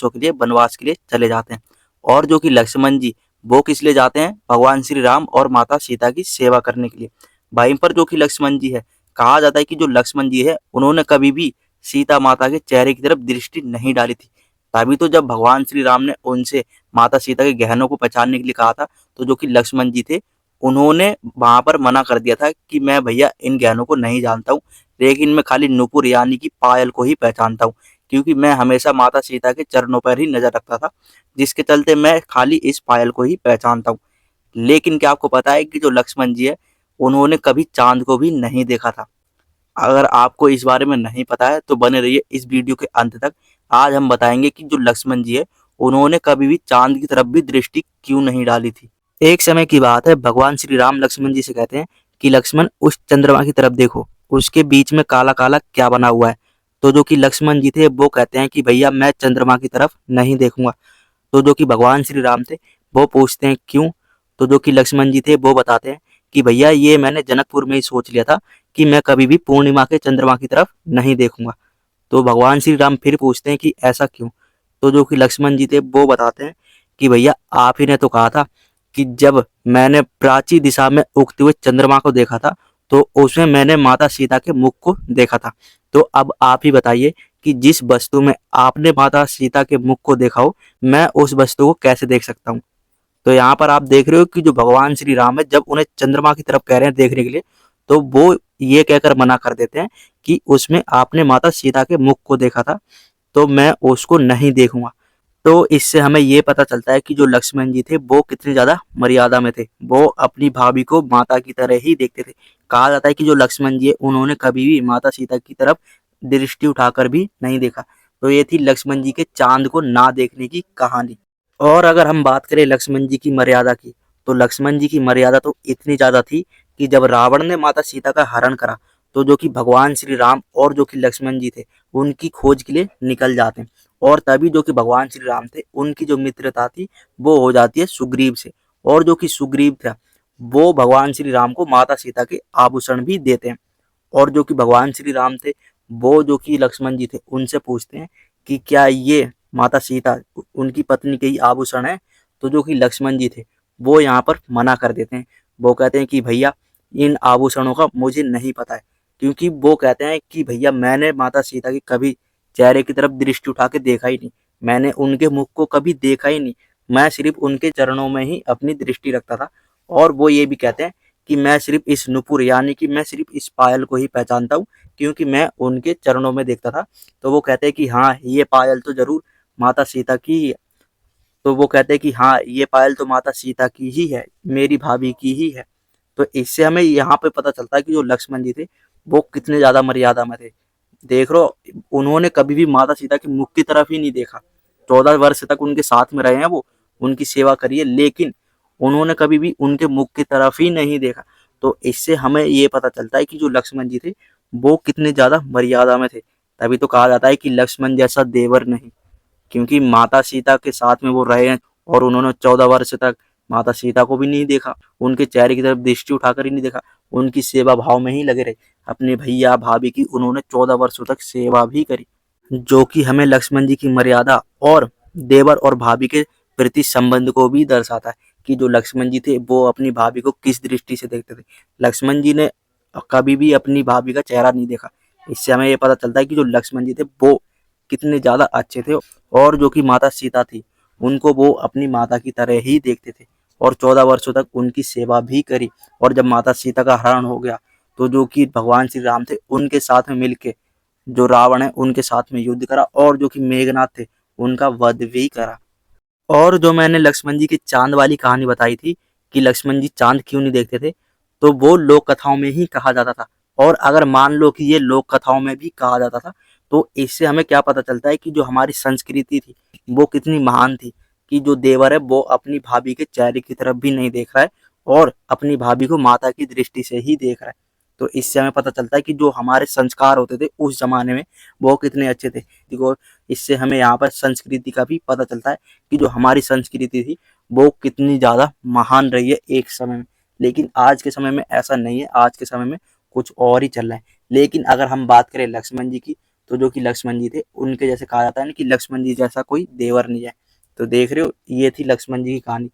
बच्चों के लिए वनवास के लिए चले जाते हैं। और जो कि लक्ष्मण जी वो किस लिए जाते हैं, भगवान श्री राम और माता सीता की सेवा करने के लिए। वहीं पर जो कि लक्ष्मण जी है, कहा जाता है कि जो लक्ष्मण जी है उन्होंने कभी भी सीता माता के चेहरे की तरफ दृष्टि नहीं डाली थी। तभी तो जब भगवान श्री राम ने उनसे माता सीता के गहनों को पहचानने के लिए कहा था, तो जो कि लक्ष्मण जी थे उन्होंने वहां पर मना कर दिया था कि मैं भैया इन गहनों को नहीं जानता हूँ, लेकिन मैं खाली नुपुर यानी कि पायल को ही पहचानता हूँ, क्योंकि मैं हमेशा माता सीता के चरणों पर ही नजर रखता था, जिसके चलते मैं खाली इस पायल को ही पहचानता हूँ। लेकिन क्या आपको पता है कि जो लक्ष्मण जी है उन्होंने कभी चांद को भी नहीं देखा था। अगर आपको इस बारे में नहीं पता है तो बने रहिए इस वीडियो के अंत तक। आज हम बताएंगे कि जो लक्ष्मण जी है उन्होंने कभी भी चांद की तरफ भी दृष्टि क्यों नहीं डाली थी। एक समय की बात है, भगवान श्री राम लक्ष्मण जी से कहते हैं कि लक्ष्मण उस चंद्रमा की तरफ देखो, उसके बीच में काला काला क्या बना हुआ है। तो जो कि लक्ष्मण जी थे वो कहते हैं कि भैया मैं चंद्रमा की तरफ नहीं देखूंगा। तो जो कि भगवान श्री राम थे वो पूछते हैं क्यों। तो जो कि लक्ष्मण जी थे वो बताते हैं कि भैया ये मैंने जनकपुर में ही सोच लिया था कि मैं कभी भी पूर्णिमा के चंद्रमा की तरफ नहीं देखूंगा। तो भगवान श्री राम फिर पूछते हैं कि ऐसा क्यों। तो जो कि लक्ष्मण जी थे वो बताते हैं कि भैया आप ही ने तो कहा था कि जब मैंने प्राची दिशा में उगते हुए चंद्रमा को देखा था तो उसमें मैंने माता सीता के मुख को देखा था। तो अब आप ही बताइए कि जिस वस्तु में आपने माता सीता के मुख को देखा हो, मैं उस वस्तु को कैसे देख सकता हूँ। तो यहाँ पर आप देख रहे हो कि जो भगवान श्री राम है जब उन्हें चंद्रमा की तरफ कह रहे हैं देखने के लिए, तो वो ये कहकर मना कर देते हैं कि उसमें आपने माता सीता के मुख को देखा था, तो मैं उसको नहीं देखूंगा। तो इससे हमें ये पता चलता है कि जो लक्ष्मण जी थे वो कितने ज्यादा मर्यादा में थे, वो अपनी भाभी को माता की तरह ही देखते थे। कहा जाता है कि जो लक्ष्मण जी है उन्होंने कभी भी माता सीता की तरफ दृष्टि उठाकर भी नहीं देखा। तो ये थी लक्ष्मण जी के चांद को ना देखने की कहानी। और अगर हम बात करें लक्ष्मण जी की मर्यादा की, तो लक्ष्मण जी की मर्यादा तो इतनी ज्यादा थी कि जब रावण ने माता सीता का हरण करा, तो जो कि भगवान श्री राम और जो कि लक्ष्मण जी थे उनकी खोज के लिए निकल जाते हैं। और तभी जो कि भगवान श्री राम थे उनकी जो मित्रता थी वो हो जाती है सुग्रीव से। और जो कि सुग्रीव था वो भगवान श्री राम को माता सीता के आभूषण भी देते हैं। और जो कि भगवान श्री राम थे वो जो कि लक्ष्मण जी थे उनसे पूछते हैं कि क्या ये माता सीता उनकी पत्नी के ही आभूषण है। तो जो कि लक्ष्मण जी थे वो यहाँ पर मना कर देते हैं। वो कहते हैं कि भैया इन आभूषणों का मुझे नहीं पता है, क्योंकि वो कहते हैं कि भैया मैंने माता सीता की कभी चेहरे की तरफ दृष्टि उठा के देखा ही नहीं, मैंने उनके मुख को कभी देखा ही नहीं, मैं सिर्फ उनके चरणों में ही अपनी दृष्टि रखता था। और वो ये भी कहते हैं कि मैं सिर्फ इस नुपुर यानी कि मैं सिर्फ इस पायल को ही पहचानता हूँ, क्योंकि मैं उनके चरणों में देखता था। तो वो कहते हैं कि हाँ ये पायल तो जरूर माता सीता की ही है। तो वो कहते हैं कि हाँ ये पायल तो माता सीता की ही है, मेरी भाभी की ही है। तो इससे हमें यहाँ पे पता चलता है कि जो लक्ष्मण जी थे वो कितने ज्यादा मर्यादा में थे। देख लो, उन्होंने कभी भी माता सीता के मुख की तरफ ही नहीं देखा। 14 वर्ष तक उनके साथ में रहे हैं वो, उनकी सेवा करिए, लेकिन उन्होंने कभी भी उनके मुख की तरफ ही नहीं देखा। तो इससे हमें ये पता चलता है कि जो लक्ष्मण जी थे वो कितने ज्यादा मर्यादा में थे। तभी तो कहा जाता है कि लक्ष्मण जैसा देवर नहीं, क्योंकि माता सीता के साथ में वो रहे हैं और उन्होंने 14 वर्ष तक माता सीता को भी नहीं देखा, उनके चेहरे की तरफ दृष्टि उठाकर ही नहीं देखा, उनकी सेवा भाव में ही लगे रहे। अपने भैया भाभी की उन्होंने 14 वर्षों तक सेवा भी करी, जो कि हमें लक्ष्मण जी की मर्यादा और देवर और भाभी के प्रति संबंध को भी दर्शाता है कि जो लक्ष्मण जी थे वो अपनी भाभी को किस दृष्टि से देखते थे। लक्ष्मण जी ने कभी भी अपनी भाभी का चेहरा नहीं देखा। इससे हमें ये पता चलता है कि जो लक्ष्मण जी थे वो कितने ज्यादा अच्छे थे। और जो कि माता सीता थी उनको वो अपनी माता की तरह ही देखते थे और 14 वर्षों तक उनकी सेवा भी करी। और जब माता सीता का हरण हो गया तो जो कि भगवान श्री राम थे उनके साथ में मिलके जो रावण है उनके साथ में युद्ध करा और जो कि मेघनाथ थे उनका वध भी करा। और जो मैंने लक्ष्मण जी की चांद वाली कहानी बताई थी कि लक्ष्मण जी चांद क्यों नहीं देखते थे, तो वो लोक कथाओं में ही कहा जाता था। और अगर मान लो कि ये लोक कथाओं में भी कहा जाता था, तो इससे हमें क्या पता चलता है कि जो हमारी संस्कृति थी वो कितनी महान थी कि जो देवर है वो अपनी भाभी के चेहरे की तरफ भी नहीं देख रहा है और अपनी भाभी को माता की दृष्टि से ही देख रहा है। तो इससे हमें पता चलता है कि जो हमारे संस्कार होते थे उस जमाने में वो कितने अच्छे थे। देखो, इससे हमें यहाँ पर संस्कृति का भी पता चलता है कि जो हमारी संस्कृति थी वो कितनी ज़्यादा महान रही है एक समय में। लेकिन आज के समय में ऐसा नहीं है, आज के समय में कुछ और ही चल रहा है। लेकिन अगर हम बात करें लक्ष्मण जी की, तो जो कि लक्ष्मण जी थे उनके जैसे कहा जाता है ना कि लक्ष्मण जी जैसा कोई देवर नहीं है। तो देख रहे हो, ये थी लक्ष्मण जी की कहानी।